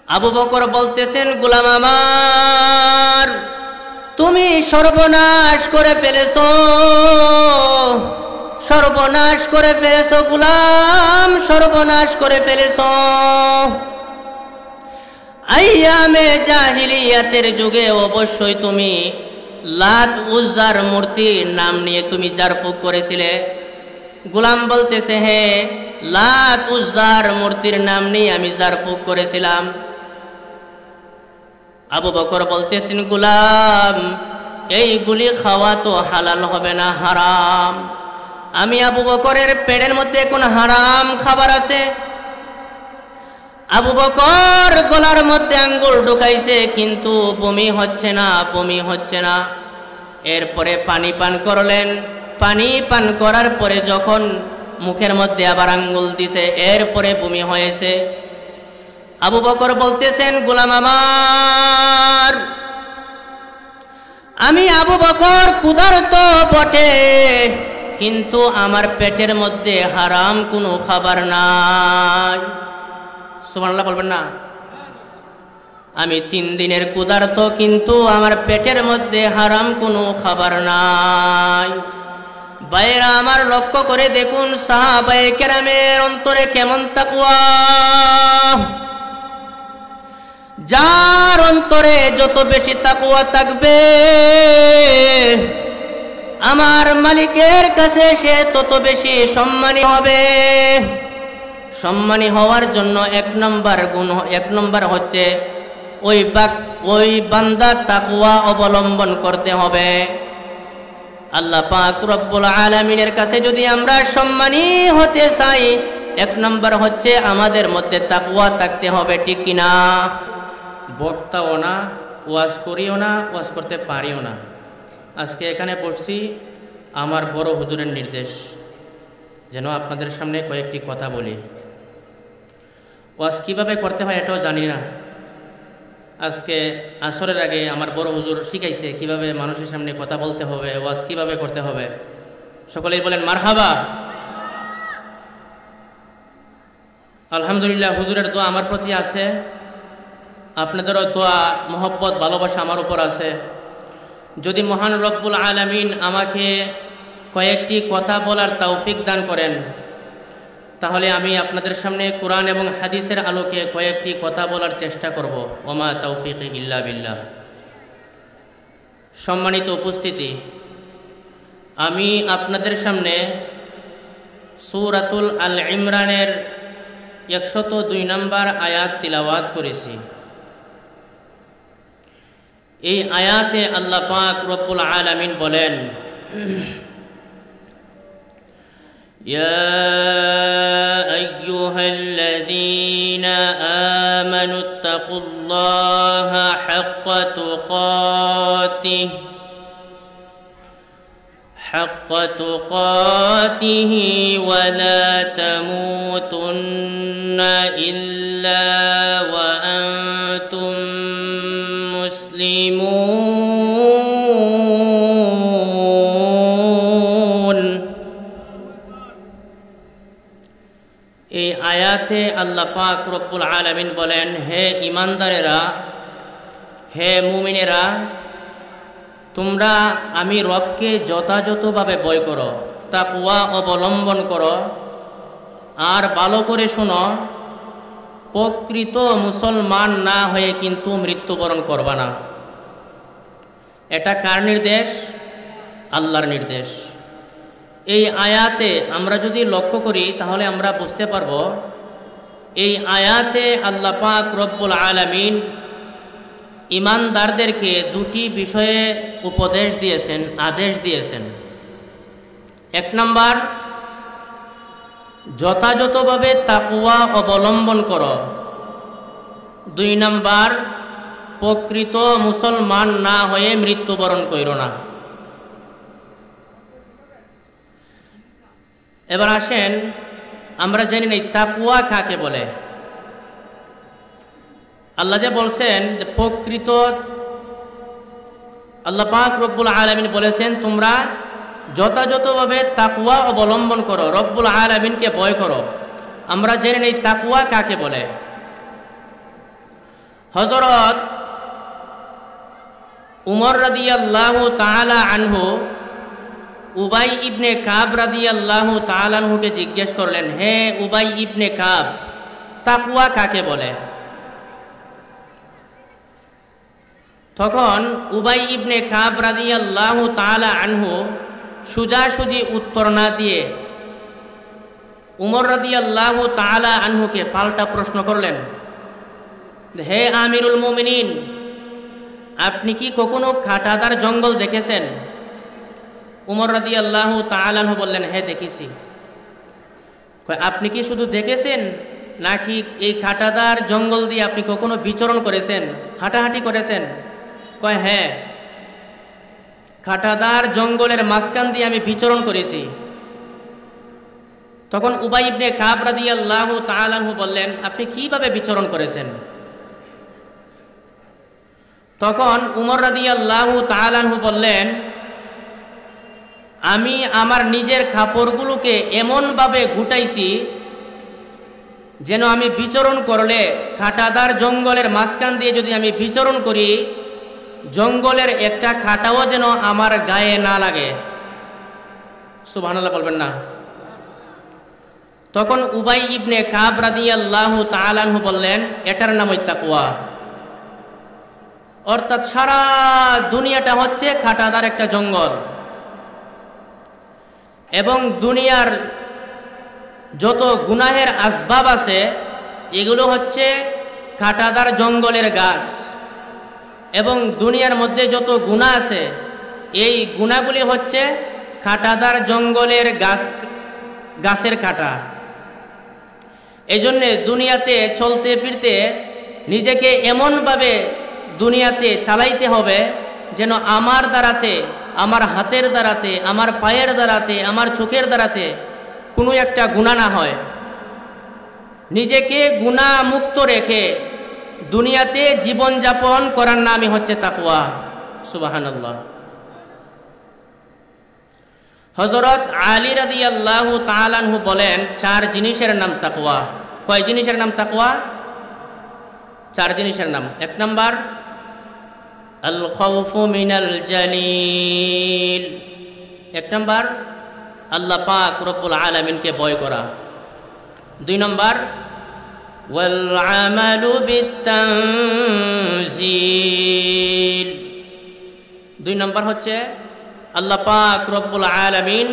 আবু বকর বলতেছেন, গোলাম আমার, তুমি সর্বনাশ করে ফেলেছো, সর্বনাশ করে ফেলেছো গোলাম, সর্বনাশ করে ফেলেছো। আইয়ামে জাহিলিয়াতের যুগে অবশ্যই তুমি লাত উজ্জার মূর্তির নাম নিয়ে তুমি জারফুক করেছিলে। গোলাম বলতেছে, হ্যাঁ, লাত উজ্জার মূর্তির নাম নিয়ে আমি জারফুক করেছিলাম। আবু বকর বলতেছেন, গোলাম, এইগুলি খাওয়া তো হালাল হবে না, হারাম। আমি আবু বকরের পেটের মধ্যে কোন হারাম খাবার আছে? আবু বকর গলার মধ্যে আঙ্গুল ঢুকাইছে, কিন্তু বমি হচ্ছে না, বমি হচ্ছে না। এরপরে পানি পান করলেন। পানি পান করার পরে যখন মুখের মধ্যে আবার আঙ্গুল দিছে, এরপরে বমি হয়েছে। আবু বকর বলতেছেন, গোলাম আমার, আমি আবু বকর ক্ষুধার্ত বটে, কিন্তু আমার পেটের মধ্যে হারাম কোনো খাবার নাই। সুবহানাল্লাহ বলবেন না? আমি 3 দিনের ক্ষুধার্ত, কিন্তু আমার পেটের মধ্যে হারাম কোনো খাবার নাই। ভাইরা আমার, লক্ষ্য করে দেখুন সাহাবায়ে কেরামের অন্তরে কেমন তাকওয়া। যার অন্তরে যত বেশি তাকওয়া থাকবে, আমার মালিকের কাছে সে তত বেশি সম্মানী হবে। সম্মানী হওয়ার জন্য 1 নম্বর গুণ, 1 নম্বর হচ্ছে ওই বান্দা তাকওয়া অবলম্বন করতে হবে। আল্লাহ পাক রব্বুল আলামিনের কাছে যদি আমরা সম্মানী হতে চাই, 1 নম্বর হচ্ছে আমাদের মধ্যে তাকওয়া থাকতে হবে, ঠিক কিনা? বক্তাও না, ওয়াজ করিও না, ওয়াজ করতে পারিও না। আজকে এখানে বসছি আমার বড় হুজুরের নির্দেশ, যেন আপনাদের সামনে কয়েকটি কথা বলি। ওয়াজ কীভাবে করতে হয় এটাও জানি না। আজকে আসরের আগে আমার বড় হুজুর শিখাইছে কিভাবে মানুষের সামনে কথা বলতে হবে, ওয়াজ কিভাবে করতে হবে। সকলেই বলেন মারহাবা। আলহামদুলিল্লাহ, হুজুরের দোয়া আমার প্রতি আছে, আপনাদেরও দোয়া, মহব্বত, ভালোবাসা আমার উপর আছে। যদি মহান রব্বুল আলামিন আমাকে কয়েকটি কথা বলার তৌফিক দান করেন, তাহলে আমি আপনাদের সামনে কোরআন এবং হাদিসের আলোকে কয়েকটি কথা বলার চেষ্টা করব। ওমা তৌফিকি ইল্লা বিল্লাহ। সম্মানিত উপস্থিতি, আমি আপনাদের সামনে সূরাতুল আল ইমরানের 102 নম্বর আয়াত তিলাওয়াত করেছি। এই আয়াতে আল্লাহ পাক রব্বুল আলামিন বলেন, ইয়া আইয়ুহাল্লাযীনা আমানুত্তাকুল্লাহা হাক্কা তুকাতিহি ওয়া লা তামুতুন্না ইল্লা ওয়া আনতুম মুসলিমুন। এই আয়াতে আল্লাহ পাক রব্বুল আলামিন বলেন, হে ঈমানদারেরা, হে মুমিনেরা, তোমরা আমি রবকে যথাযথভাবে ভয় করো, তাকওয়া অবলম্বন করো, আর ভালো করে শোনো, প্রকৃত মুসলমান না হয়ে কিন্তু মৃত্যুবরণ করবা না। এটা কার নির্দেশ? আল্লাহর নির্দেশ। এই আয়াতে আমরা যদি লক্ষ্য করি তাহলে আমরা বুঝতে পারব, এই আয়াতে আল্লাহ পাক রব্বুল আলামিন ঈমানদারদেরকে 2টি বিষয়ে উপদেশ দিয়েছেন, আদেশ দিয়েছেন। 1 নম্বর, যথাযথভাবে তাকওয়া অবলম্বন করো। 2 নম্বর, প্রকৃত মুসলমান না হয়ে মৃত্যুবরণ কইরো না। এবার আসেন আমরা জেনে নেই তাকওয়া কাকে বলে। আল্লাহ যে বলছেন যে প্রকৃত, আল্লাহ পাক রব্বুল আলামিন বলেছেন তোমরা যথাযথভাবে তাকওয়া অবলম্বন করো, রব্বুল আলামিনকে ভয় করো। আমরা জেনে নেই তাকওয়া কাকে বলে। হযরত উমর রাদিয়াল্লাহু তাআলা আনহু উবাই ইবনে কাব রাদিয়াল্লাহু তাআলা আনহুকে জিজ্ঞেস করলেন, হে উবাই ইবনে কাব, তাকওয়া কাকে বলে? তখন উবাই ইবনে কাব রাদিয়াল্লাহু তাআলা আনহু সোজাসুজি উত্তর না দিয়ে উমর রাদিয়াল্লাহু তাআলা আনহুকে পাল্টা প্রশ্ন করলেন, হে আমিরুল মুমিনিন, আপনি কি কখনো কাঁটাদার জঙ্গল দেখেছেন? উমর রাদিয়াল্লাহু তাআলা আনহু বললেন, হ্যাঁ দেখেছি। আপনি কি শুধু দেখেছেন নাকি এই কাঁটাদার জঙ্গল দিয়ে আপনি কখনো বিচরণ করেছেন, হাঁটাহাঁটি করেছেন? কয় হ্যাঁ, কাঁটাদার জঙ্গলের মাঝখান দিয়ে আমি বিচরণ করেছি। তখন উবাই ইবনে কাব রাদিয়াল্লাহু তাআলা আনহু বললেন, আপনি কিভাবে বিচরণ করেছেন? তখন উমর রাদিয়াল্লাহু তাআলা আনহু বললেন, আমি আমার নিজের কাপড়গুলোকে এমনভাবে গুটাইছি যেন আমি বিচরণ করলে কাঁটাদার জঙ্গলের মাঝখান দিয়ে যদি আমি বিচরণ করি, জঙ্গলের একটা কাঁটাও যেন আমার গায়ে না লাগে। সুবহানাল্লাহ বলবেন না? তখন উবাই ইবনে কাব রাদিয়াল্লাহু তাআলা আনহু বললেন, এটার নাম তাকওয়া। অর্থাৎ সারা দুনিয়াটা হচ্ছে কাঁটাদার একটা জঙ্গল, এবং দুনিয়ার যত গুনাহের আসবাব আছে এগুলো হচ্ছে কাঁটাদার জঙ্গলের গাছ, এবং দুনিয়ার মধ্যে যত গুনাহ আছে এই গুনাহগুলি হচ্ছে কাঁটাদার জঙ্গলের গাছের কাঁটা। এই জন্যে দুনিয়াতে চলতে ফিরতে নিজেকে এমনভাবে দুনিয়াতে চালাইতে হবে যেন আমার দ্বারাতে, আমার হাতের দ্বারাতে, আমার পায়ের দ্বারাতে, আমার চোখের দ্বারাতে কোনো একটা গুনাহ না হয়। নিজেকে গুনাহ মুক্ত রেখে দুনিয়াতে জীবনযাপন করার নামই হচ্ছে তাকওয়া। সুবহানাল্লাহ। হযরত আলী রাদিয়াল্লাহু তাআলা আনহু বলেন, 4 জিনিসের নাম তাকওয়া। কয় জিনিসের নাম তাকওয়া? 4 জিনিসের নাম। 1 নাম্বার আল খাউফু মিনাল জালিল। 1 নাম্বার আল্লাহ পাক রব্বুল আলামিনকে ভয় করা। 2 নাম্বার ওয়াল আমালু বিত্তানজিল। 2 নাম্বার হচ্ছে আল্লাহ পাক রব্বুল আলামিন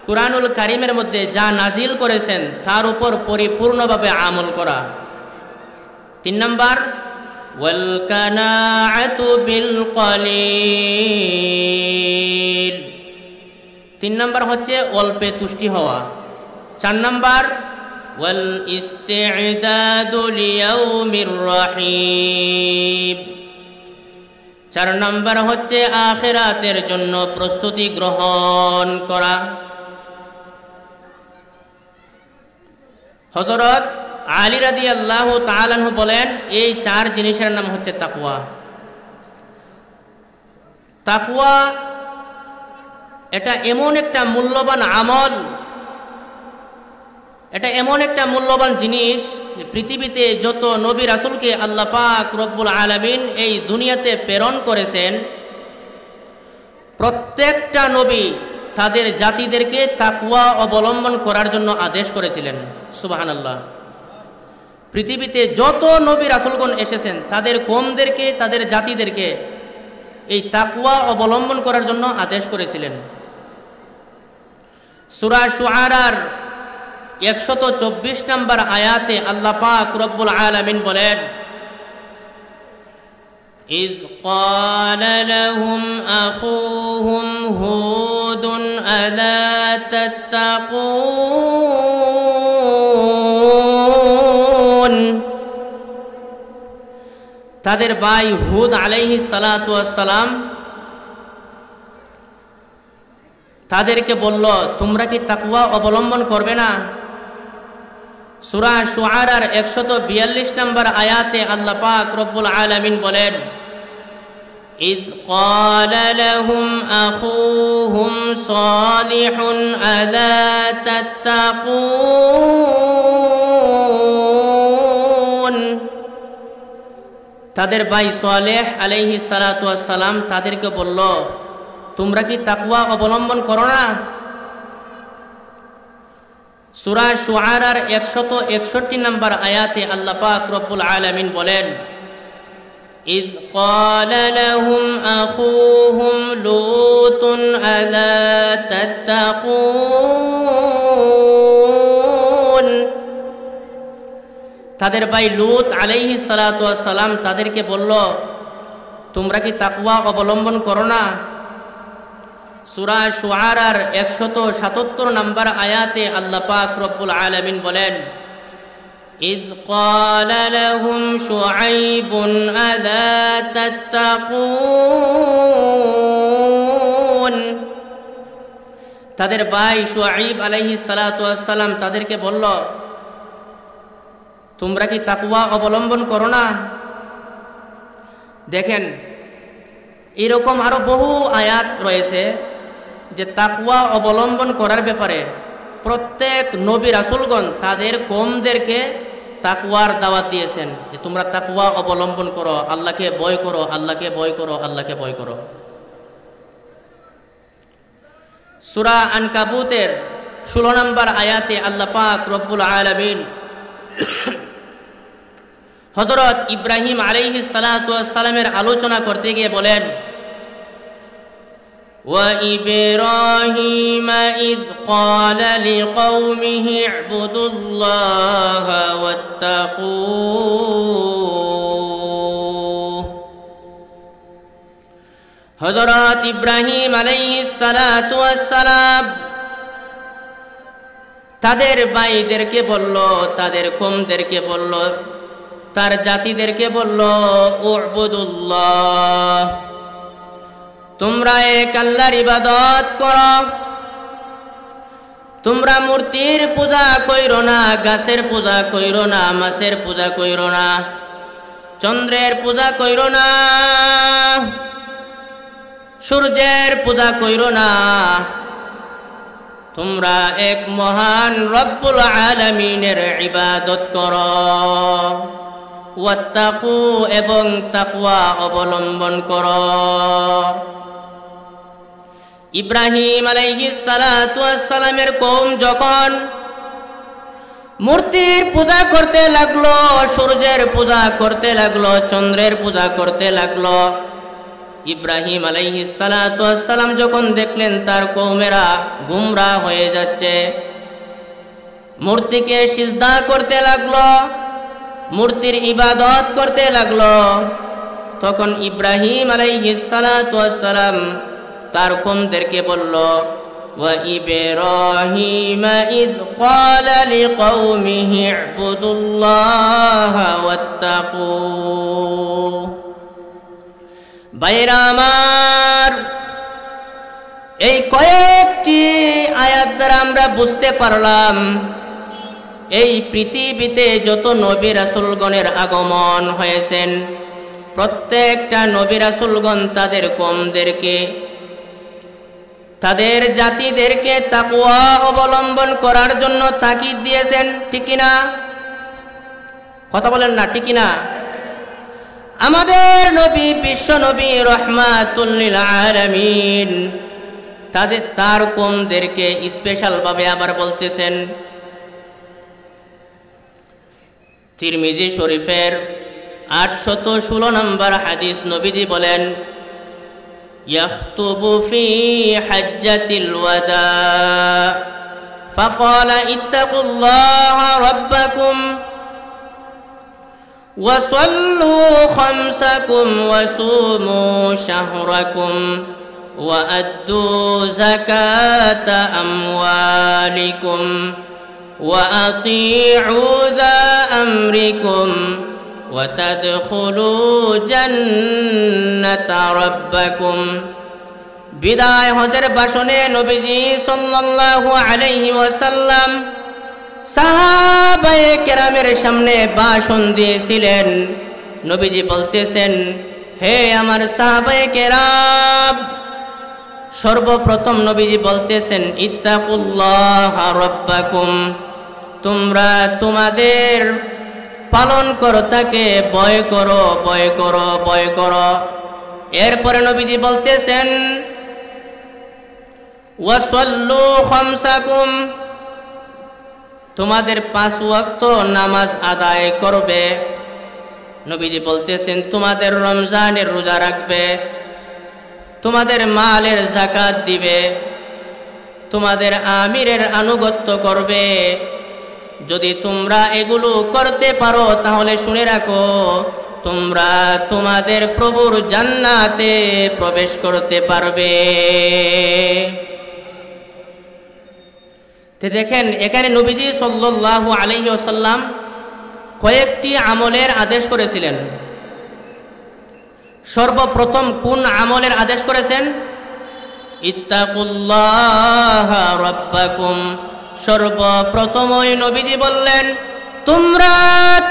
কুরআনুল কারীমের মধ্যে যা নাজিল করেছেন তার উপর পরিপূর্ণভাবে আমল করা। 3 নাম্বার ওয়াল কানাআতু বিল কলিল। 3 নাম্বার হচ্ছে অল্পে তুষ্টি হওয়া। 4 নাম্বার ওয়াল ইস্তি'দাদু লিয়াউমির রহিম। 4 নাম্বার হচ্ছে আখিরাতের জন্য প্রস্তুতি গ্রহণ করা। হযরত আলী রাদিয়াল্লাহু তাআলা আনহু বলেন, এই 4 জিনিসের নাম হচ্ছে তাকওয়া। তাকওয়া এটা এমন একটা মূল্যবান আমল, এটা এমন একটা মূল্যবান জিনিস যে পৃথিবীতে যত নবী রাসূলকে আল্লাহ পাক রব্বুল আলামিন এই দুনিয়াতে প্রেরণ করেছেন, প্রত্যেকটা নবী তাদের জাতিদেরকে তাকওয়া অবলম্বন করার জন্য আদেশ করেছিলেন। সুবহানাল্লাহ। পৃথিবীতে যত নবী রাসূলগণ এসেছেন তাদের কওমদেরকে, তাদের জাতিদেরকে এই তাকওয়া অবলম্বন করার জন্য আদেশ করেছিলেন। সূরা শুআরার 124 নম্বর আয়াতে আল্লাহ পাক রব্বুল আলামিন বলেন, إذ قال لهم أخوهم هود ألا تتقون। তাদের ভাই হুদ আলাইহিস সালাতু ওয়াস সালাম তাদেরকে বলল, তোমরা কি তাকওয়া অবলম্বন করবে না? সূরা শুআরার 142 নম্বর আয়াতে আল্লাহ পাক রব্বুল আলামিন বলেন, إذ قال لهم أخوهم صالح ألا تتقون। তাদের ভাই সালেহ আলাইহিস সালাতু ওয়াস সালাম তাদেরকে বলল, তোমরা কি তাকওয়া অবলম্বন করো না? সূরা শুআরার 161 নম্বর আয়াতে আল্লাহ পাক রব্বুল আলামিন বলেন, إذ قال لهم أخوهم لوط ألا تتقون। তাদের ভাই লূত আলাইহিস সালাতু ওয়াস সালাম তাদেরকে বলল, তোমরা কি তাকওয়া অবলম্বন করো না? সূরা শুআরার 177 নম্বর আয়াতে আল্লাহ পাক রব্বুল আলামিন বলেন, إذ قال لهم شعيب ألا تتقون। তাদের ভাই শুআইব আলাইহিস সালাতু ওয়াস সালাম তাদেরকে বলল, তোমরা কি তাকওয়া অবলম্বন করো না? দেখেন, এরকম আরো বহু আয়াত রয়েছে যে তাকওয়া অবলম্বন করার ব্যাপারে প্রত্যেক নবী রাসূলগণ তাদের কওমদেরকে তাকওয়ার দাওয়াত দিয়েছেন যে তোমরা তাকওয়া অবলম্বন করো, আল্লাহকে ভয় করো, আল্লাহকে ভয় করো, আল্লাহকে ভয় করো। সূরা আনকাবুতের 16 নম্বর আয়াতে আল্লাহ পাক রব্বুল আলামিন হযরত ইব্রাহিম আলাইহিস সালাতু ওয়াস সালামের আলোচনা করতে গিয়ে বলেন, وإبراهيم إذ قال لقومه اعبدوا الله واتقوه। হযরত ইব্রাহিম আলাইহিস সালাতু ওয়াস সালাম তাদের ভাইদেরকে বলল, তাদের কওমদেরকে বলল, তার জাতিদেরকে বলল, উবুদুল্লাহ, তোমরা এক আল্লাহর ইবাদত করো, তোমরা মূর্তির পূজা কইরো না, গাছের পূজা কইরো না, মাছের পূজা কইরো না, চন্দ্রের পূজা কইরো না, সূর্যের পূজা কইরো না, তোমরা এক মহান রব্বুল আলামিনের ইবাদত করো। ওয়াত্তাকু, এবং তাকওয়া অবলম্বন করো। ইব্রাহিম আলাইহিস সালাতু ওয়াস সালামের কওম যখন মূর্তির পূজা করতে লাগলো, সূর্যের পূজা করতে লাগলো, চন্দ্রের পূজা করতে লাগলো, ইব্রাহিম আলাইহিস সালাতু ওয়াস সালাম যখন দেখলেন তার কওমেরা গুমরাহ হয়ে যাচ্ছে, মূর্তিকে সিজদা করতে লাগলো, মূর্তির ইবাদত করতে লাগলো, তখন ইব্রাহিম আলাইহিস সালাতু ওয়াস সালাম তার কওমদেরকে বলল, ওয়া ইব্রাহিম ইয ক্বালা লিকওমিহি ইবুদুল্লাহা ওয়াত্তাকু। ভাইরা আমার, এই কয়েকটি আয়াত দ্বারা আমরা বুঝতে পারলাম এই পৃথিবীতে যত নবী রাসূলগণের আগমন হয়েছেন, প্রত্যেকটা নবী রাসূলগণ তাদের কওমদেরকে, তাদের জাতিদেরকে তাকওয়া অবলম্বন করার জন্য তাকিদ দিয়েছেন, ঠিক কি না? কথা বলেন না, ঠিক কি না? আমাদের নবী, বিশ্ব নবী রাহমাতুল লিল আলামিন, তার কওমদেরকে স্পেশাল ভাবে আবার বলতেছেন। তিরমিজি শরীফের 816 নম্বর হাদিস, নবীজি বলেন, ইয়াখতুবু ফি হাজ্জাতিল ওয়াদা ফাকালা ইত্তাকুল্লাহা রাব্বাকুম ওয়া সাল্লু খামসাকুম ওয়া সুমু শাহরাকুম ওয়া আদ্দু যাকাতা আমওয়ালিকুম ওয়া আতিউ যা আমরিকুম ওয়া তাদখুলু জান্নাতা রাব্বাকুম। বিদায় হজের ভাষণে নবীজি সাল্লাল্লাহু আলাইহি ওয়াসাল্লাম সাহাবায়ে কেরামের সামনে ভাষণ দিয়েছিলেন। নবীজি বলতেছেন, হে আমার সাহাবায়ে কেরাম, সর্বপ্রথম নবীজি বলতেছেন, ইত্তাকুল্লাহা রাব্বাকুম, তোমরা তোমাদের পালনকর্তাকে ভয় করো, ভয় করো, ভয় করো। এরপরে নবীজি বলতেছেন ওয়াসাল্লু খামসাকুম, তোমাদের 5 ওয়াক্ত নামাজ আদায় করবে। নবীজি বলতেছেন তোমাদের রমজানের রোজা রাখবে, তোমাদের মালের যাকাত দিবে, তোমাদের আমিরের আনুগত্য করবে। যদি তোমরা এগুলো করতে পারো তাহলে শুনে রাখো তোমরা তোমাদের প্রভুর জান্নাতে প্রবেশ করতে পারবে। তো দেখেন এখানে নবীজি সাল্লাল্লাহু আলাইহি ওয়াসাল্লাম কয়েকটি আমলের আদেশ করেছিলেন। সর্বপ্রথম কোন আমলের আদেশ করেছেন? ইত্তাকুল্লাহা রাব্বাকুম। সর্বপ্রথম ওই নবীজি বললেন তোমরা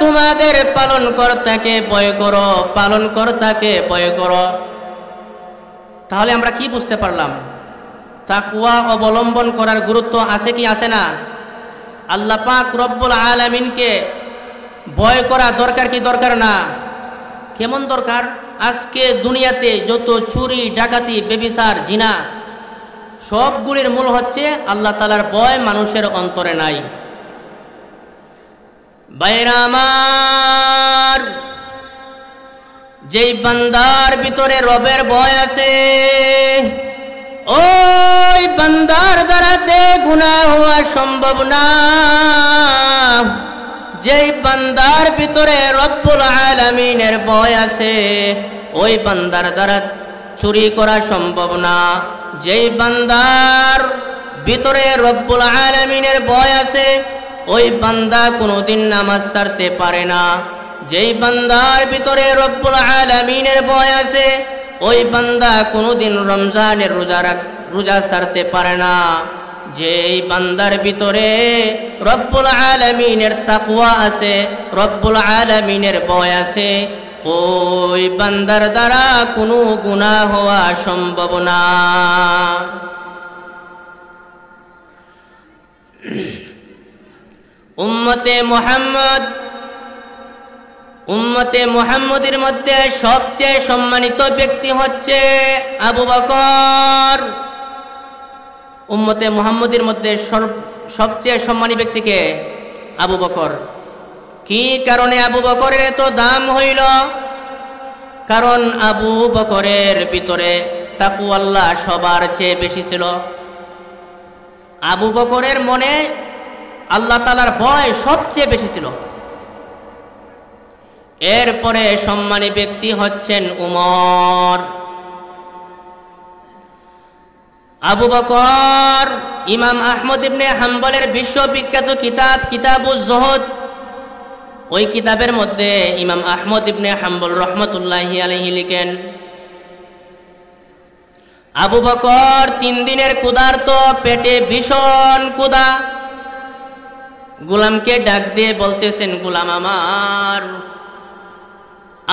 তোমাদের পালনকর্তাকে ভয় করো, পালনকর্তাকে ভয় করো। তাহলে আমরা কি বুঝতে পারলাম? তাকওয়া অবলম্বন করার গুরুত্ব আছে কি আছে না? আল্লাহ পাক রব্বুল আলামিনকে ভয় করা দরকার কি দরকার না? কেমন দরকার? আজকে দুনিয়াতে যত চুরি, ডাকাতি, ব্যভিচার, জিনা সবগুলির মূল হচ্ছে আল্লাহ তাআলার ভয় মানুষের অন্তরে নাই। ভাইরা আমার, যেই বান্দার ভিতরে রবের ভয় আছে ওই বান্দার দ্বারাতে গুনাহ হওয়া সম্ভব না। যেই বান্দার ভিতরে রব্বুল আলামিনের ভয় আছে ওই বান্দার দ্বারা চুরি করা সম্ভব না। যেই বান্দার ভিতরে রব্বুল আলামিনের ভয় আছে ওই বান্দা কোনোদিন নামাজ ছাড়তে পারে না। যেই বান্দার ভিতরে রব্বুল আলামিনের ভয় আছে ওই বান্দা কোনোদিন রমজানের রোজা ছাড়তে পারে না। যেই বান্দার ভিতরে রব্বুল আলামিনের তাকওয়া আছে, রব্বুল আলামিনের ভয় আছে, ওই বান্দার দ্বারা কোনো গুনাহ হওয়া সম্ভব না। উম্মতে মুহাম্মদের মধ্যে সবচেয়ে সম্মানিত ব্যক্তি হচ্ছে আবু বকর। উম্মতে মুহাম্মদের মধ্যে সবচেয়ে সম্মানী ব্যক্তিকে আবু বকর। কি কারণে আবু বকরের এত দাম হইল? কারণ আবু বকরের ভিতরে তাকওয়াল্লাহ সবার চেয়ে বেশি ছিল। আবু বকরের মনে আল্লাহ তাআলার ভয় সবচেয়ে বেশি ছিল। এরপরে সম্মানী ব্যক্তি হচ্ছেন উমর। আবু বকর ইমাম আহমদ ইবনে হাম্বলের বিশ্ববিখ্যাত কিতাব কিতাবুজ জুহুদ, ওই কিতাবের মধ্যে ইমাম আহমদ ইবনে হাম্বল রহমতুল্লাহি আলাইহি লিখেন আবু বকর 3 দিনের ক্ষুধার্ত, পেটে ভীষণ ক্ষুধা। গোলামকে ডাক দিয়ে বলতেছেন গোলাম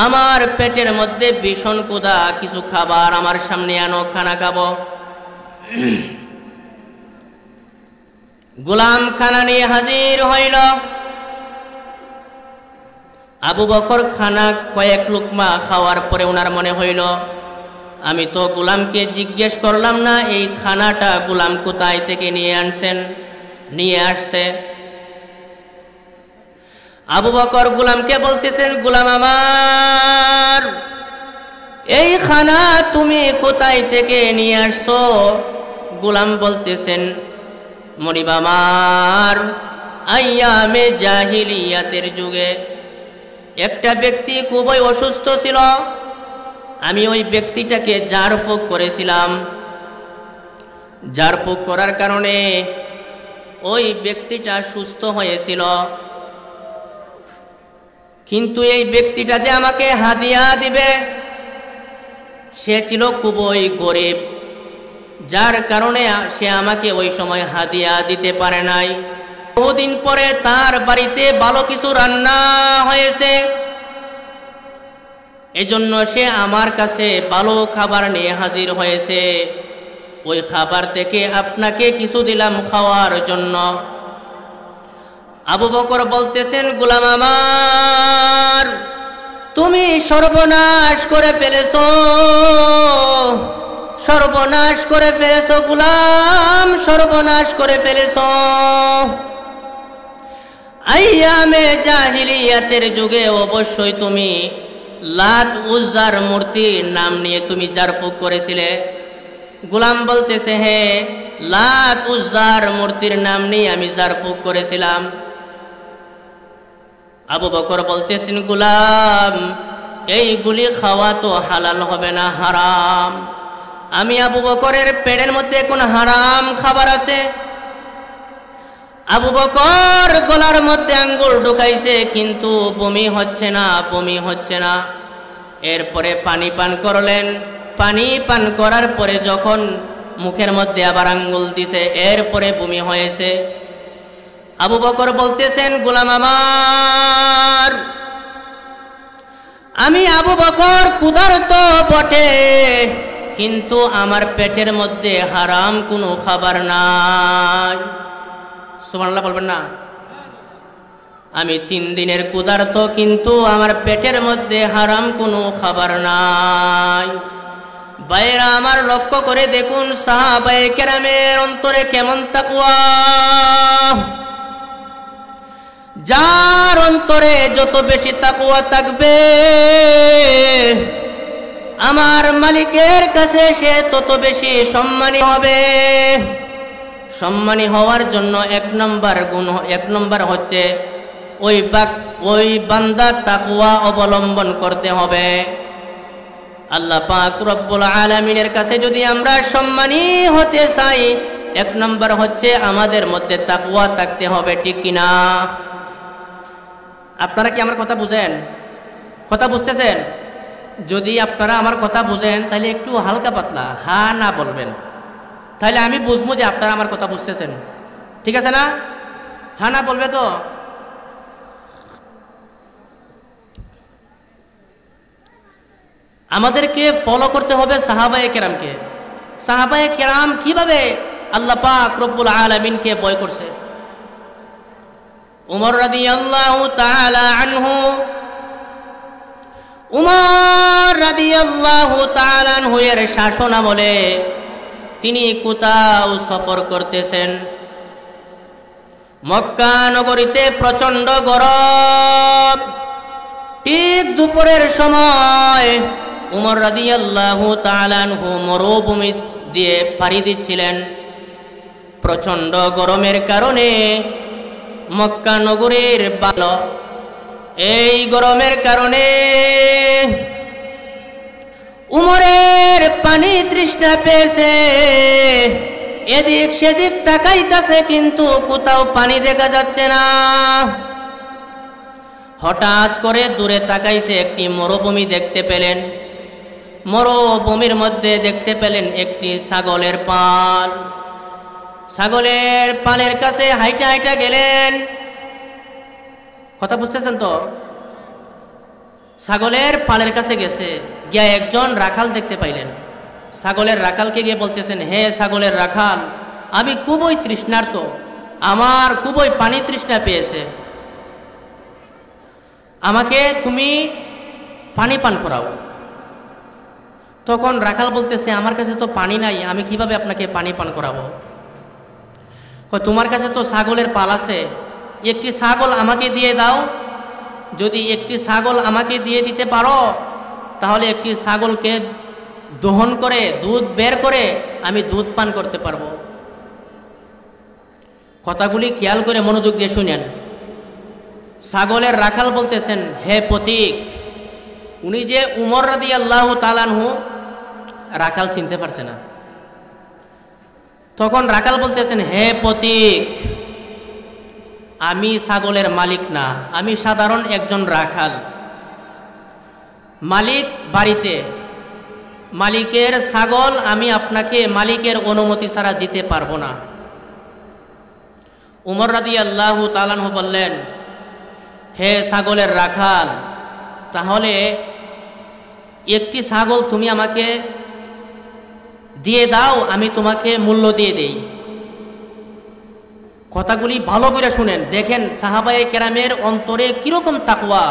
আমার পেটের মধ্যে ভীষণ ক্ষুধা, কিছু খাবার আমার সামনে আনো, খানা খাবো। গোলাম খানা নিয়ে হাজির হইল। আবু বকর খানা কয়েক লুকমা খাওয়ার পরে ওনার মনে হইল আমি তো গোলামকে জিজ্ঞেস করলাম না এই খানাটা গোলাম কোথায় থেকে নিয়ে আসছে। আবু বকর গোলামকে বলতেছেন গোলাম আমার এই খানা তুমি কোথায় থেকে নিয়ে আসছো? গোলাম বলতেছেন মনিব আমার আইয়ামে জাহিলিয়াতের যুগে একটা ব্যক্তি খুবই অসুস্থ ছিল, আমি ওই ব্যক্তিটাকে ঝাড়ফুঁক করেছিলাম। ঝাড়ফুঁক করার কারণে ওই ব্যক্তিটা সুস্থ হয়েছিল, কিন্তু এই ব্যক্তিটা যে আমাকে হাদিয়া দিবে সে ছিল খুবই গরিব, যার কারণে সে আমাকে ওই সময় হাদিয়া দিতে পারে নাই। বহুদিন পরে তার বাড়িতে ভালো কিছু রান্না হয়েছে, এজন্য সে আমার কাছে ভালো খাবার নিয়ে হাজির হয়েছে। ওই খাবার থেকে আপনাকে কিছু দিলাম খাওয়ার জন্য। আবু বকর বলতেছেন, গোলাম আমার, তুমি সর্বনাশ করে ফেলেছো, সর্বনাশ করে ফেলেছো গোলাম, সর্বনাশ করে ফেলেছো। আইয়ামে জাহিলিয়াতের যুগে অবশ্যই তুমি লাত উজ্জার মূর্তির নাম নিয়ে তুমি জারফুক করেছিলে। গোলাম বলতেছে, হ্যাঁ, লাত উজ্জার মূর্তির নাম নিয়ে আমি জারফুক করেছিলাম। আবু বকর বলতেছেন, গোলাম, এইগুলি খাওয়া তো হালাল হবে না, হারাম। আমি আবু বকরের পেটের মধ্যে কোন হারাম খাবার আছে? আবু বকর গলার মধ্যে আঙ্গুল ঢুকাইছে, কিন্তু বমি হচ্ছে না, বমি হচ্ছে না। এরপরে পানি পান করলেন। পানি পান করার পরে যখন মুখের মধ্যে আবার আঙ্গুল দিছে, এরপরে বমি হয়েছে। আবু বকর বলতেছেন, গোলাম আমার, আমি আবু বকর ক্ষুধার্ত বটে, কিন্তু আমার পেটের মধ্যে হারাম কোনো খাবার নাই। সুবহানাল্লাহ বলবেন না? আমি 3 দিনের ক্ষুধার্ত, কিন্তু আমার পেটের মধ্যে হারাম কোনো খাবার নাই। ভাইরা আমার, লক্ষ্য করে দেখুন সাহাবায়ে কেরামের অন্তরে কেমন তাকওয়া। যার অন্তরে যত বেশি তাকওয়া থাকবে, আমার মালিকের কাছে সে তত বেশি সম্মানী হবে। সম্মানী হওয়ার জন্য 1 নম্বর হচ্ছে ওই বান্দা তাকওয়া অবলম্বন করতে হবে। আল্লাহ পাক রব্বুল আলামিনের কাছে যদি আমরা সম্মানী হতে চাই, 1 নম্বর হচ্ছে আমাদের মধ্যে তাকওয়া থাকতে হবে, ঠিক কিনা? আপনারা কি আমার কথা বুঝেন? কথা বুঝতেছেন? যদি আপনারা আমার কথা বুঝেন, তাহলে একটু হালকা পাতলা হ্যাঁ না বলবেন, তাহলে আমি বুঝবো যে আপনারা আমার কথা বুঝতেছেন। ঠিক আছে না? হ্যাঁ না বলবে তো? আমাদেরকে ফলো করতে হবে সাহাবায়ে কেরামকে। সাহাবায়ে কেরাম কিভাবে আল্লাহ পাক রব্বুল আলামিনকে ভয় করছে। উমর রাদিয়াল্লাহু তাআলা আনহু, উমর রাদিয়াল্লাহু তাআলা আনহু এর শাসন আমলে তিনি কোথাও সফর করতেছেন। মক্কা নগরীতে প্রচন্ড গরম। ঠিক দুপুরের সময় উমর রাদিয়াল্লাহু তাআলা আনহু মরুভূমি দিয়ে পাড়ি দিচ্ছিলেন। প্রচন্ড গরমের কারণে মক্কা নগরীর বালো, এই গরমের কারণে উমরের পানি তৃষ্ণা পেয়েছে। এদিক সেদিক তাকাইতেছে, কিন্তু কোথাও পানি দেখা যাচ্ছে না। হঠাৎ করে দূরে তাকাইছে, একটি মরুভূমি দেখতে পেলেন। মরুভূমির মধ্যে দেখতে পেলেন একটি ছাগলের পাল। ছাগলের পালের কাছে হাইটা হাইটা গেলেন। কথা বুঝতেছেন তো? ছাগলের পালের কাছে গেছে, গিয়া একজন রাখাল দেখতে পাইলেন। ছাগলের রাখালকে গিয়ে বলতেছেন, হে ছাগলের রাখাল, আমি খুবই তৃষ্ণার্ত, আমার খুবই পানি তৃষ্ণা পেয়েছে, আমাকে তুমি পানি পান করাও। তখন রাখাল বলতেছে, আমার কাছে তো পানি নাই, আমি কিভাবে আপনাকে পানি পান করাবো? তোমার কাছে তো ছাগলের পাল আছে, একটি ছাগল আমাকে দিয়ে দাও। যদি একটি ছাগল আমাকে দিয়ে দিতে পারো, তাহলে একটি ছাগলকে দহন করে দুধ বের করে আমি দুধ পান করতে পারবো। কথাগুলি খেয়াল করে মনোযোগ দিয়ে শুনেন। ছাগলের রাখাল বলতেছেন, হে পথিক, উনি যে উমর রাদিয়াল্লাহু তাআলা আনহু, রাখাল চিনতে পারছে না। তখন রাখাল বলতেছেন, হে পথিক, আমি ছাগলের মালিক না, আমি সাধারণ একজন রাখাল। মালিক বাড়িতে, মালিকের ছাগল আমি আপনাকে মালিকের অনুমতি ছাড়া দিতে পারবো না। উমর রাদিয়াল্লাহু তাআলা আনহু বললেন, হে ছাগলের রাখাল, তাহলে একটি ছাগল তুমি আমাকে দিয়ে দাও, আমি তোমাকে মূল্য দিয়ে দেই। কথাগুলি ভালো করে শুনেন, দেখেন সাহাবায়ে কেরামের অন্তরে কিরকম তাকওয়া।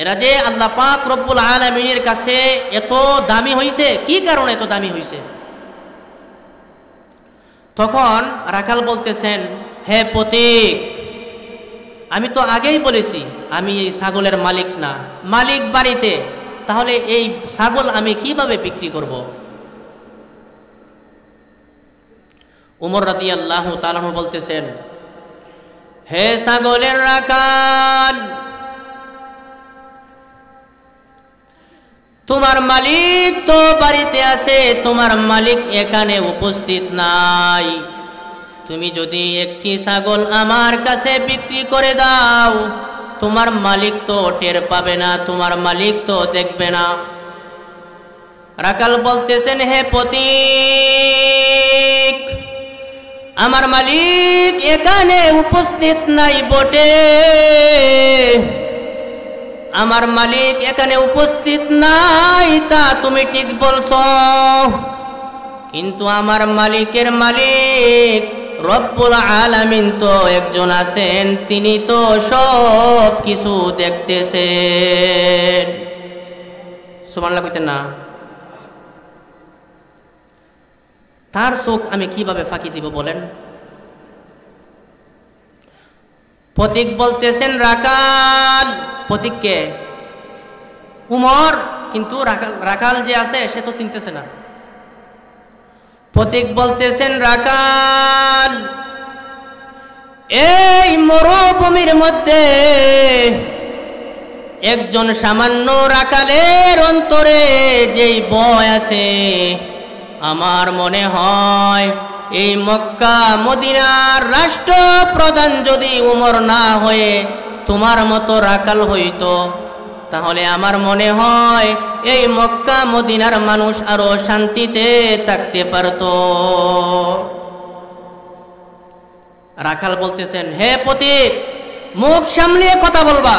এরা যে আল্লাহ পাক রব্বুল আলামিনের কাছে এত দামি হইছে, কি কারণে এত দামি হইছে? তখন রাখাল বলতেছেন, হে পথিক, আমি তো আগেই বলেছি আমি এই ছাগলের মালিক না, মালিক বাড়িতে, তাহলে এই ছাগল আমি কিভাবে বিক্রি করব? উমর রাদিয়াল্লাহু তাআলা বলতেছেন, হে ছাগলের রাখাল, তোমার মালিক তো বাড়িতে আছে, তোমার মালিক এখানে উপস্থিত নাই। তুমি যদি একটি ছাগল আমার কাছে বিক্রি করে দাও, তোমার মালিক তো টের পাবে না, তোমার মালিক তো দেখবে না। রাখাল বলতেছেন, হে পথিক, আমার মালিক এখানে উপস্থিত নাই বটে, আমার মালিক এখানে উপস্থিত নাই তা তুমি ঠিক বলছো, কিন্তু আমার মালিকের মালিক রব্বুল আলামিন তো একজন আছেন, তিনি তো সব কিছু দেখতেছেন। সুবহানাল্লাহ কইতেন না? তার চোখ আমি কিভাবে ফাঁকি দিব বলেন? পথিক বলতেছেন, রাখাল, পথিককে উমর, কিন্তু রাখাল যে আছে সে তো চিনতেছে না। পথিক বলতেছেন, রাখাল, এই মরুভূমির মধ্যে একজন সামান্য রাখালের অন্তরে যেই ভয় আছে, আমার মনে হয় এই মক্কা মদিনার রাষ্ট্রপ্রধান যদি উমর না হয়ে তোমার মতো রাখাল হইতো, তাহলে আমার মনে হয় এই মক্কা মদিনার মানুষ আরো শান্তিতে থাকতে পারত। রাখাল বলতেছেন, হে পথিক, মুখ সামলিয়ে কথা বলবা।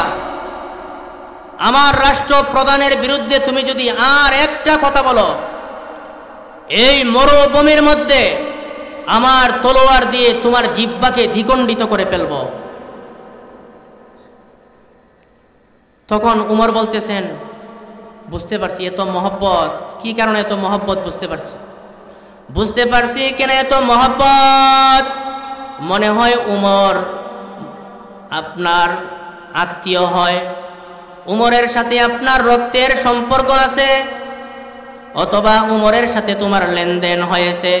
আমার রাষ্ট্রপ্রধানের বিরুদ্ধে তুমি যদি আর একটা কথা বলো, এই মরুভূমির মধ্যে আমার তলোয়ার দিয়ে তোমার জিহ্বাকে দ্বিখণ্ডিত করে ফেলব। তখন উমর বলতেছেন, বুঝতে পারছি এত মহব্বত, কি কারণে এত মহব্বত বুঝতে পারছি কেন এত মহব্বত। মনে হয় উমর আপনার আত্মীয় হয়, উমরের সাথে আপনার রক্তের সম্পর্ক আছে, অথবা উমরের সাথে তোমার লেনদেন হয়েছে,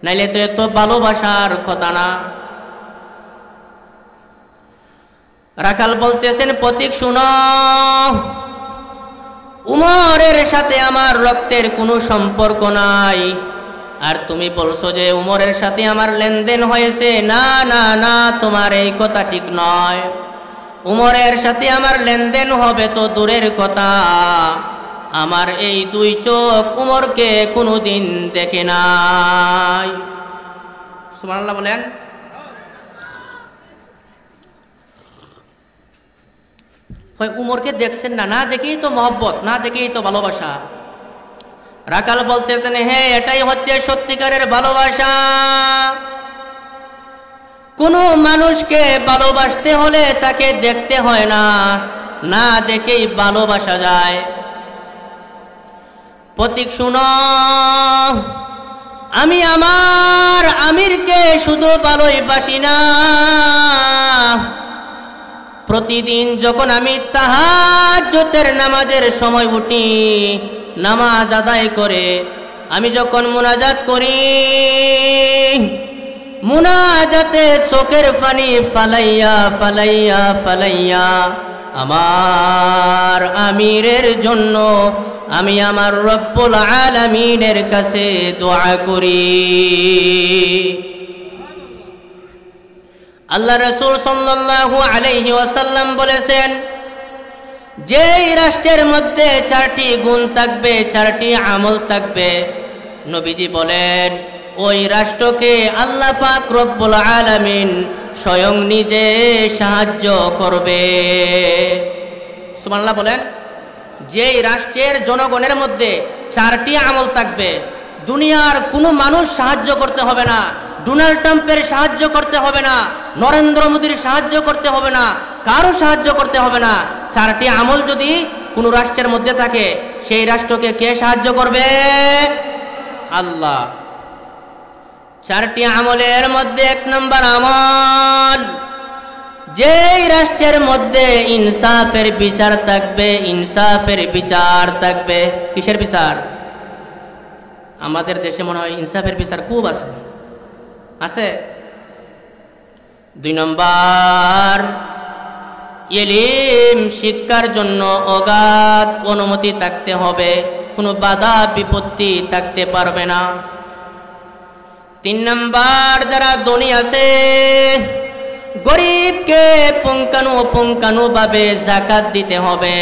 নাইলে তো এত ভালোবাসার কথা না। রাখাল বলতেছেন, পথিক শুনো, উমরের সাথে আমার রক্তের কোনো সম্পর্ক নাই, আর তুমি বলছো যে উমরের সাথে আমার লেনদেন হয়েছে। না না না, তোমার এই কথা ঠিক নয়। উমরের সাথে আমার লেনদেন হবে তো দূরের কথা, আমার এই দুই চোখ উমরকে কোনোদিন দেখে নাই। সুবহানাল্লাহ বলেন। উমরকে দেখছেন না, না দেখেই তো মহব্বত, না দেখেই তো ভালোবাসা। রাখাল বলতেছেন, হে এটাই হচ্ছে সত্যিকারের ভালোবাসা। কোনো মানুষকে ভালোবাসতে হলে তাকে দেখতে হয় না, না দেখেই ভালোবাসা যায়। পথিক শুনো, আমি আমার আমিরকে শুধু ভালোবাসি না, প্রতিদিন যখন আমি তাহাজ্জুদের নামাজের সময় উঠি, নামাজ আদায় করে আমি যখন মুনাজাত করি, মুনাজাতে চোখের পানি ফালাইয়া ফালাইয়া ফালাইয়া আমার আমিরের জন্য আমি আমার রব্বুল আলামিনের কাছে দোয়া করি। আল্লাহ রাসূল সাল্লাল্লাহু আলাইহি ওয়াসাল্লাম বলেছেন, যেই রাষ্ট্রের মধ্যে চারটি গুণ থাকবে, চারটি আমল থাকবে, নবীজি বলেন ওই রাষ্ট্রকে আল্লাহ পাক রব্বুল আলামিন স্বয়ং নিজে সাহায্য করবে। সুবহানাল্লাহ বলেন। যেই রাষ্ট্রের জনগণের মধ্যে চারটি আমল থাকবে, দুনিয়ার কোনো মানুষ সাহায্য করতে হবে না, ডোনাল্ড ট্রাম্পের সাহায্য করতে হবে না, নরেন্দ্র মোদীর সাহায্য করতে হবে না, কারো সাহায্য করতে হবে না। 4টি আমল যদি কোনো রাষ্ট্রের মধ্যে থাকে, সেই রাষ্ট্রকে কে সাহায্য করবে? আল্লাহ। 4টি আমলের মধ্যে 1 নম্বর আমল, যেই রাষ্ট্রের মধ্যে ইনসাফের বিচার থাকবে, ইনসাফের বিচার থাকবে। কিসের বিচার? আমাদের দেশে মনে হয় ইনসাফের বিচার খুব আছে, আছে। 2 নম্বর, ইলম শিক্ষার জন্য অগাধ অনুমতি থাকতে হবে, কোনো বাধা বিপত্তি থাকতে পারবে না। 3 নম্বর, যারা ধনী আছে গরিবকে পুঙ্খানুপুঙ্খানুভাবে যাকাত দিতে হবে।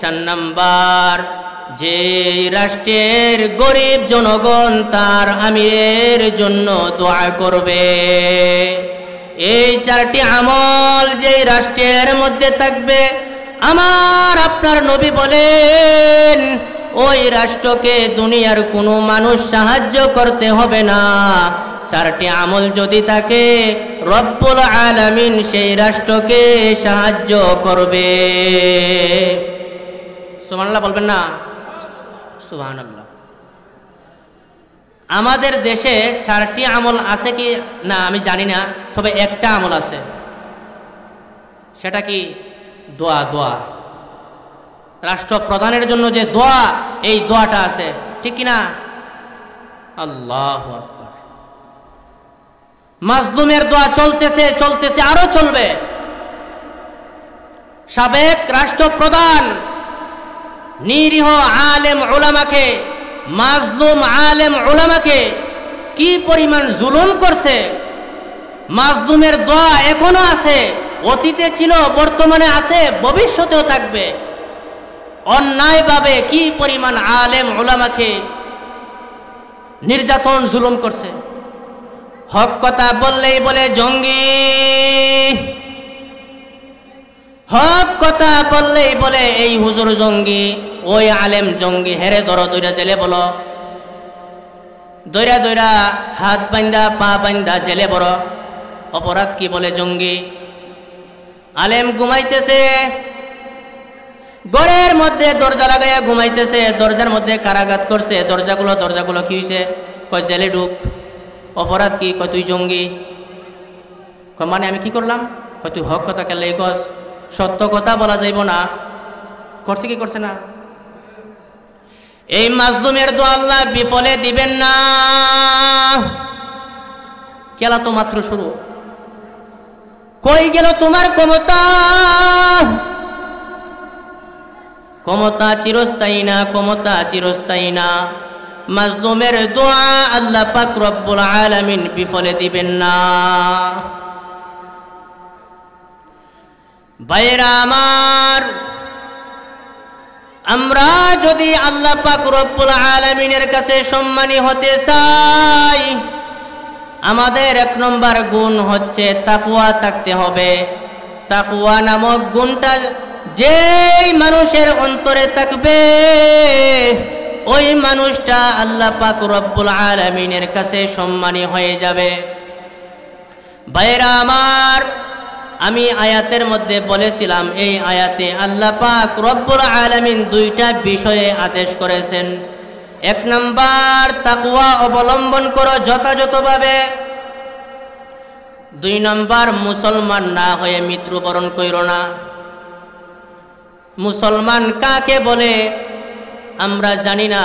4 নম্বর, যে রাষ্ট্রের গরিব জনগণ তার আমিরের জন্য দোয়া করবে। এই 4টি আমল যেই রাষ্ট্রের মধ্যে থাকবে, আমার আপনার নবী বলেন ওই রাষ্ট্রকে দুনিয়ার কোনো মানুষ সাহায্য করতে হবে না। 4টি আমল যদি থাকে, রব্বুল আলামিন সেই রাষ্ট্রকে সাহায্য করবে। সুবহানাল্লাহ বলবেন না? সুবহানাল্লাহ। আমাদের দেশে 4টি আমল আছে কি না আমি জানি না, তবে একটা আমল আছে। সেটা কি? দোয়া। দোয়া, রাষ্ট্রপ্রধানের জন্য যে দোয়া, এই দোয়াটা আছে, ঠিক কিনা? আল্লাহু আকবার। মাজলুমের দোয়া চলতেছে, চলতেছে, আরো চলবে। সাবেক রাষ্ট্রপ্রধান নিরীহ আলেম উলামাকে, মাজলুম আলেম উলামাকে কি পরিমাণ জুলুম করছে। মাজলুমের দোয়া এখনো আছে, অতীতে ছিল, বর্তমানে আছে, ভবিষ্যতেও থাকবে। অন্যায়ভাবে কি পরিমাণ আলেম উলামাকে নির্যাতন জুলুম করছে। হক কথা বললেই বলে জঙ্গি, হক কথা বললেই বলে এই হুজুর জঙ্গি, ওই আলেম জঙ্গি। হেরে ধরো, দইরা জেলে বলো, দইরা দইরা হাত বান্ধা পা বান্ধা জেলে বড়। অপরাধ কি? বলে জঙ্গি। আলেম ঘুমাইতেছে, ঘরের মধ্যে দরজা লাগাইয়া ঘুমাইতেছে, দরজার মধ্যে কারাঘাত করছে। দরজাগুলো কি হয়েছে? কয় জেলে ঢুক। অপরাধ কি? কয় তুই জঙ্গি। কয় মানে আমি কি করলাম? কয় তুই হক কথা কেলে কস, সত্য কথা বলা যাইব না। করছে কি করছে না? এই মাজলুমের দোয়া আল্লাহ বিফলে দিবেন না। খেলা তো মাত্র শুরু। কই গেল তোমার ক্ষমতা? ক্ষমতা চিরস্থায়ী না, ক্ষমতা চিরস্থায়ী না। মাজলুমের দোয়া আল্লাহ পাক রব্বুল আলামিন বিফলে দিবেন না। ভাইরা আমার, আমরা যদি আল্লাহ পাক রব্বুল আলামিনের কাছে সম্মানী হতে চাই, আমাদের 1 নম্বর গুণ হচ্ছে তাকওয়া থাকতে হবে। তাকওয়া নামক গুণটা যেই মানুষের অন্তরে থাকবে, ওই মানুষটা আল্লাহ পাক রব্বুল আলামিনের কাছে সম্মানী হয়ে যাবে। ভাইরা আমার, আমি আয়াতের মধ্যে বলেছিলাম, এই আয়াতে আল্লাহ পাক রব্বুল আলামিন 2টা বিষয়ে আদেশ করেছেন। 1 নম্বর, তাকওয়া অবলম্বন করো যথাযথভাবে। 2 নম্বর, মুসলমান না হয়ে মৃত্যুবরণ কইরো না। মুসলমান কাকে বলে আমরা জানি না।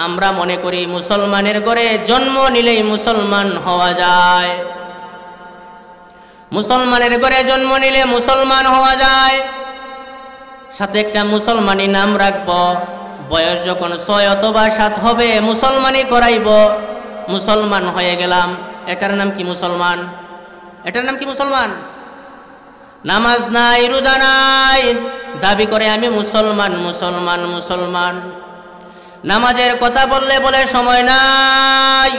আমরা মনে করি মুসলমানের ঘরে জন্ম নিলেই মুসলমান হওয়া যায়, মুসলমানের ঘরে জন্ম নিলে মুসলমান হওয়া যায়, সাথে একটা মুসলমানি নাম রাখব, বয়স যখন 6 অথবা 7 হবে মুসলমানি করাইব, মুসলমান হয়ে গেলাম। এটার নাম কি মুসলমান? এটার নাম কি মুসলমান? নামাজ নাই, রোজা নাই, দাবি করে আমি মুসলমান মুসলমান মুসলমান। নামাজের কথা বললে বলে সময় নাই।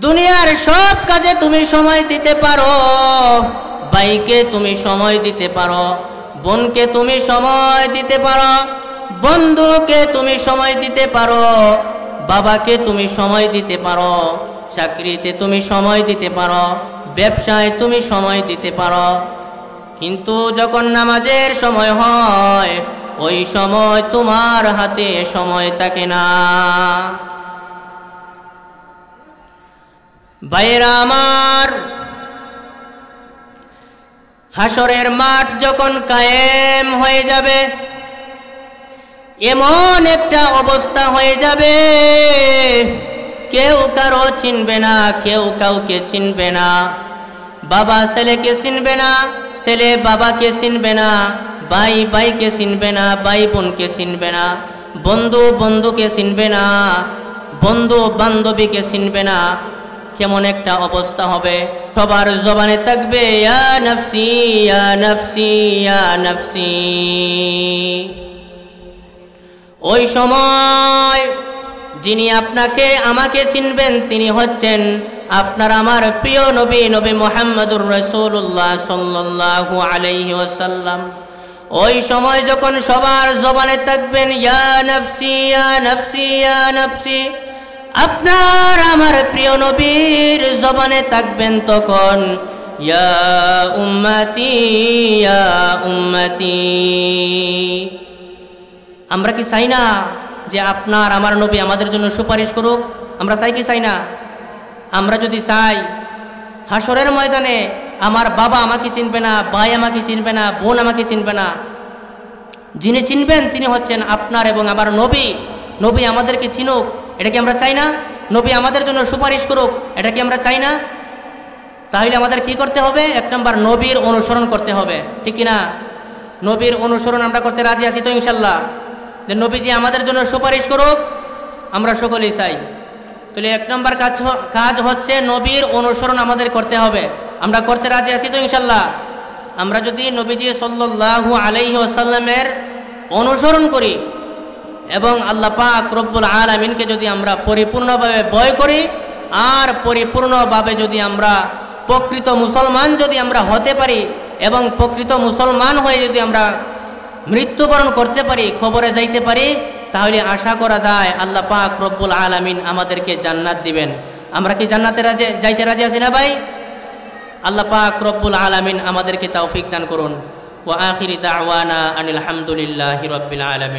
দুনিয়ার সব কাজে তুমি সময় দিতে পারো, ভাইকে তুমি সময় দিতে পারো, বোনকে তুমি সময় দিতে পারো, বন্ধুকে তুমি সময় দিতে পারো, বাবাকে তুমি সময় দিতে পারো, চাকরিতে তুমি সময় দিতে পারো, ব্যবসায় তুমি সময় দিতে পারো, কিন্তু যখন নামাজের সময় হয় ওই সময় তোমার হাতে সময় থাকে না। ভাইরা আমার, হাসরের মাঠ যখন কায়েম হয়ে যাবে, এমন একটা অবস্থা হয়ে যাবে কেউ কারো চিনবে না, কেউ কাউকে চিনবে না। বাবা ছেলেকে চিনবে না, ছেলে বাবাকে চিনবে না, ভাই ভাইকে চিনবে না, ভাই বোনকে চিনবে না, বন্ধু বন্ধুকে চিনবে না, বন্ধু বান্ধবীকে চিনবে না। কেমন একটা অবস্থা হবে, সবার জবানে থাকবে ইয়া নফসি ইয়া নফসি ইয়া নফসি। ওই সময় যিনি আপনাকে আমাকে চিনবেন তিনি হচ্ছেন আপনার আমার প্রিয় নবী, নবী মুহাম্মদুর রাসূলুল্লাহ সাল্লাল্লাহু আলাইহি ওয়াসাল্লাম। ওই সময় যখন সবার জবানে থাকবেন ইয়া নফসি ইয়া নফসি ইয়া নফসি, আপনার আমার প্রিয় নবীর জবানে থাকবেন তখন ইয়া উম্মতি ইয়া উম্মতি। আমরা কি চাই না যে আপনার আমার নবী আমাদের জন্য সুপারিশ করুক? আমরা চাই কি চাই না? আমরা যদি চাই, হাসরের ময়দানে আমার বাবা আমাকে চিনবে না, ভাই আমাকে চিনবে না, বোন আমাকে চিনবে না, যিনি চিনবেন তিনি হচ্ছেন আপনার এবং আমার নবী। নবী আমাদেরকে চিনুক, এটা কি আমরা চাই না? নবী আমাদের জন্য সুপারিশ করুক, এটা কি আমরা চাই না? তাহলে আমাদের কি করতে হবে? এক নম্বর, নবীর অনুসরণ করতে হবে, ঠিক কিনা? নবীর অনুসরণ আমরা করতে রাজি আছি তো ইনশাল্লাহ? যে নবীজি আমাদের জন্য সুপারিশ করুক, আমরা সকলেই চাই। তাহলে এক নম্বর কাজ হচ্ছে নবীর অনুসরণ আমাদের করতে হবে। আমরা করতে রাজি আছি তো ইনশাল্লাহ? আমরা যদি নবীজি সাল্লাল্লাহু আলাইহি ওয়াসাল্লামের অনুসরণ করি এবং আল্লাহ পাক রব্বুল আলামিনকে যদি আমরা পরিপূর্ণভাবে ভয় করি আর পরিপূর্ণভাবে যদি আমরা প্রকৃত মুসলমান যদি আমরা হতে পারি এবং প্রকৃত মুসলমান হয়ে যদি আমরা মৃত্যুবরণ করতে পারি, কবরে যাইতে পারি, তাহলে আশা করা যায় আল্লাহ পাক রব্বুল আলামিন আমাদেরকে জান্নাত দিবেন। আমরা কি জান্নাতে যাইতে রাজি আছি না ভাই? আল্লাহ পাক রব্বুল আলামিন আমাদেরকে তৌফিক দান করুন। ওয়া আখিরি দাওয়ানা আনিল হামদুলিল্লাহি রাব্বিল আলামিন।